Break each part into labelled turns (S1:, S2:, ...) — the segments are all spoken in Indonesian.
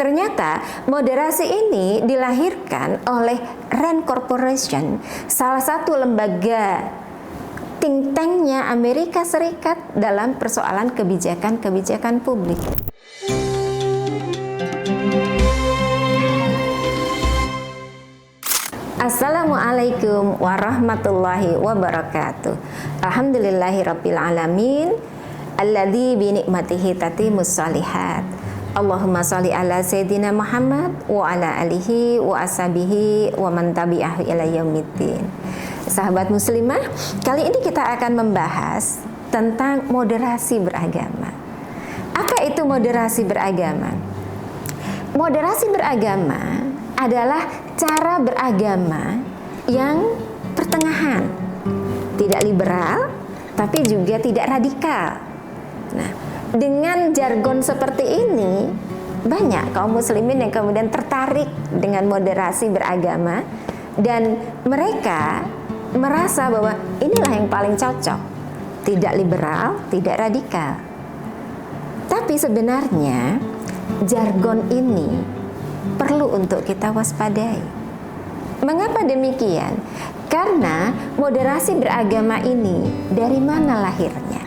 S1: Ternyata moderasi ini dilahirkan oleh Rand Corporation, salah satu lembaga think tanknya Amerika Serikat dalam persoalan kebijakan-kebijakan publik. Assalamualaikum warahmatullahi wabarakatuh. Alhamdulillahirabbil alamin, alladzi bi ni'matihi tatimmus shalihat. Allahumma sholli ala sayyidina Muhammad wa ala alihi wa ashabihi wa man tabi'ahu ila yaumiddin. Sahabat muslimah, kali ini kita akan membahas tentang moderasi beragama. Apa itu moderasi beragama? Moderasi beragama adalah cara beragama yang pertengahan, tidak liberal tapi juga tidak radikal. Nah, dengan jargon seperti ini, banyak kaum muslimin yang kemudian tertarik dengan moderasi beragama dan mereka merasa bahwa inilah yang paling cocok, tidak liberal, tidak radikal. Tapi sebenarnya jargon ini perlu untuk kita waspadai. Mengapa demikian? Karena moderasi beragama ini dari mana lahirnya?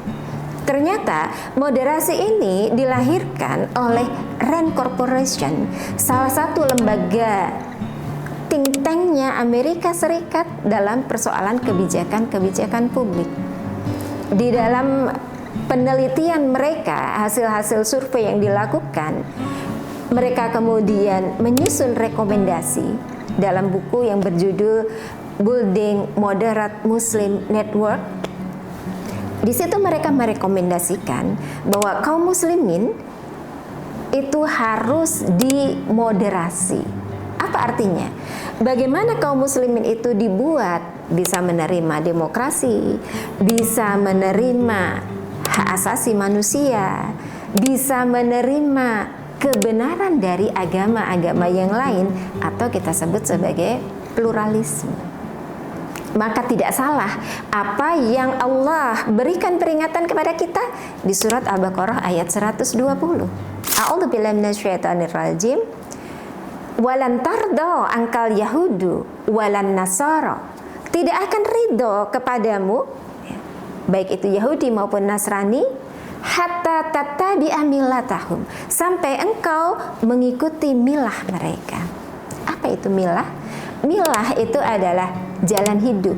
S1: Ternyata moderasi ini dilahirkan oleh Rand Corporation, salah satu lembaga think tanknya Amerika Serikat dalam persoalan kebijakan-kebijakan publik. Di dalam penelitian mereka, hasil-hasil survei yang dilakukan, mereka kemudian menyusun rekomendasi dalam buku yang berjudul Building Moderate Muslim Network. Di situ mereka merekomendasikan bahwa kaum muslimin itu harus dimoderasi. Apa artinya? Bagaimana kaum muslimin itu dibuat bisa menerima demokrasi, bisa menerima hak asasi manusia, bisa menerima kebenaran dari agama-agama yang lain atau kita sebut sebagai pluralisme. Maka tidak salah apa yang Allah berikan peringatan kepada kita di surat Al-Baqarah ayat 120. A'udzubillahi minasyaitonir rajim. Walan tardo angkal yahudu walan nasara. Tidak akan ridho kepadamu baik itu Yahudi maupun Nasrani hatta tattabi'a millatahum, sampai engkau mengikuti milah mereka. Apa itu milah? Milah itu adalah jalan hidup,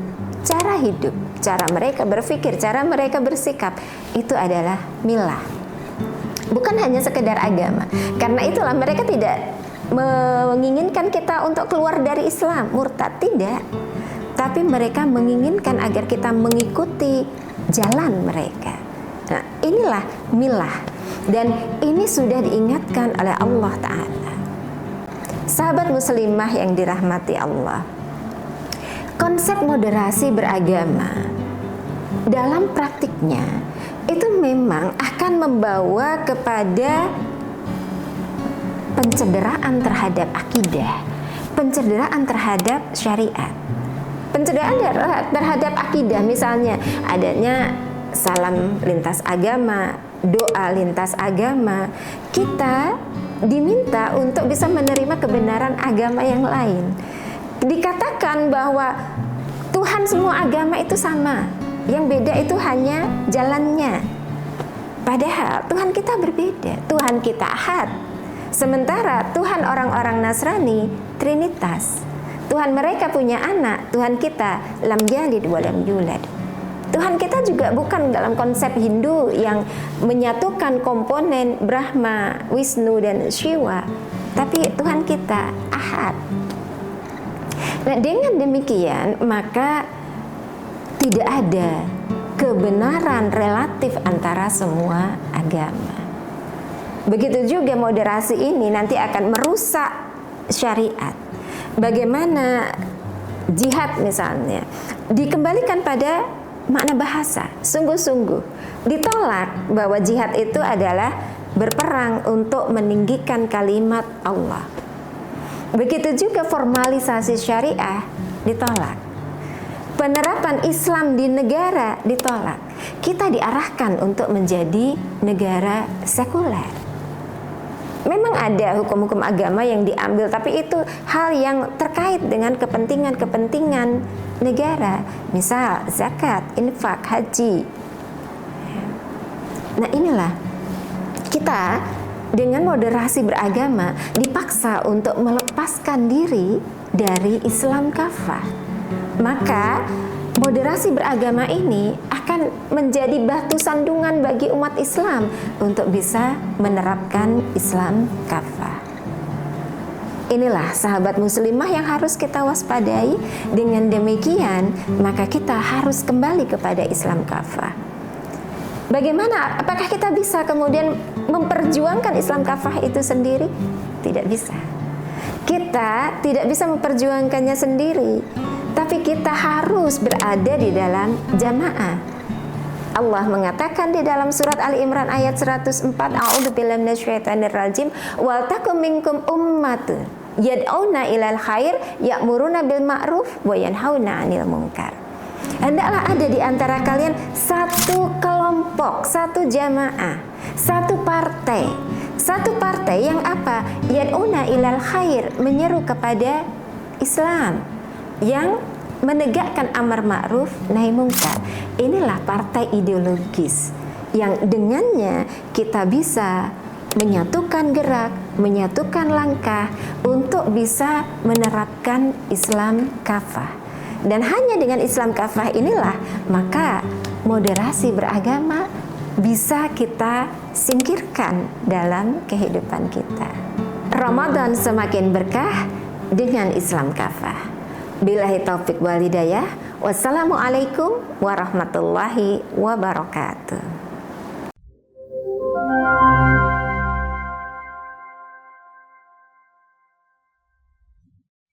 S1: cara mereka berpikir, cara mereka bersikap, itu adalah milah. Bukan hanya sekedar agama. Karena itulah mereka tidak menginginkan kita untuk keluar dari Islam, murtad, tidak. Tapi mereka menginginkan agar kita mengikuti jalan mereka. Nah, inilah milah. Dan ini sudah diingatkan oleh Allah Ta'ala. Sahabat muslimah yang dirahmati Allah, konsep moderasi beragama dalam praktiknya itu memang akan membawa kepada pencederaan terhadap akidah, pencederaan terhadap syariat, pencederaan terhadap akidah. Misalnya adanya salam lintas agama, doa lintas agama, kita diminta untuk bisa menerima kebenaran agama yang lain. Dikatakan bahwa Tuhan semua agama itu sama, yang beda itu hanya jalannya. Padahal Tuhan kita berbeda, Tuhan kita ahad. Sementara Tuhan orang-orang Nasrani Trinitas. Tuhan mereka punya anak, Tuhan kita lam yalid wa lam yulad. Tuhan kita juga bukan dalam konsep Hindu yang menyatukan komponen Brahma, Wisnu, dan Shiva, tapi Tuhan kita ahad. Nah, dengan demikian maka tidak ada kebenaran relatif antara semua agama. Begitu juga moderasi ini nanti akan merusak syariat. Bagaimana jihad misalnya dikembalikan pada makna bahasa, sungguh-sungguh ditolak bahwa jihad itu adalah berperang untuk meninggikan kalimat Allah. Begitu juga formalisasi syariah ditolak. Penerapan Islam di negara ditolak. Kita diarahkan untuk menjadi negara sekuler. memang ada hukum-hukum agama yang diambil, tapi itu hal yang terkait dengan kepentingan-kepentingan negara, misal zakat, infak, haji. Nah inilah kita dengan moderasi beragama dipaksa untuk melepaskan diri dari Islam kafah. Maka moderasi beragama ini akan menjadi batu sandungan bagi umat Islam untuk bisa menerapkan Islam kafah. Inilah sahabat muslimah yang harus kita waspadai. Dengan demikian, maka kita harus kembali kepada Islam kafah. Bagaimana? Apakah kita bisa kemudian memperjuangkan Islam kafah itu sendiri? Tidak bisa. Kita tidak bisa memperjuangkannya sendiri, tapi kita harus berada di dalam jamaah. Allah mengatakan di dalam surat Ali Imran ayat 104, A'udzubillahi minasyaitonir rajim, wal takum minkum ummatun yad'una ilal khair ya'muruna bil ma'ruf wa yanhauna 'anil munkar. Hendaklah ada di antara kalian satu kelompok, satu jamaah, satu partai yang apa? Yad'una ilal khair, menyeru kepada Islam, yang menegakkan amar ma'ruf nahi munkar. Inilah partai ideologis yang dengannya kita bisa menyatukan gerak, menyatukan langkah untuk bisa menerapkan Islam kafah. Dan hanya dengan Islam kafah inilah maka moderasi beragama bisa kita singkirkan dalam kehidupan kita. Ramadan semakin berkah dengan Islam kafah. Billahi taufik wal hidayah. Wassalamualaikum warahmatullahi wabarakatuh.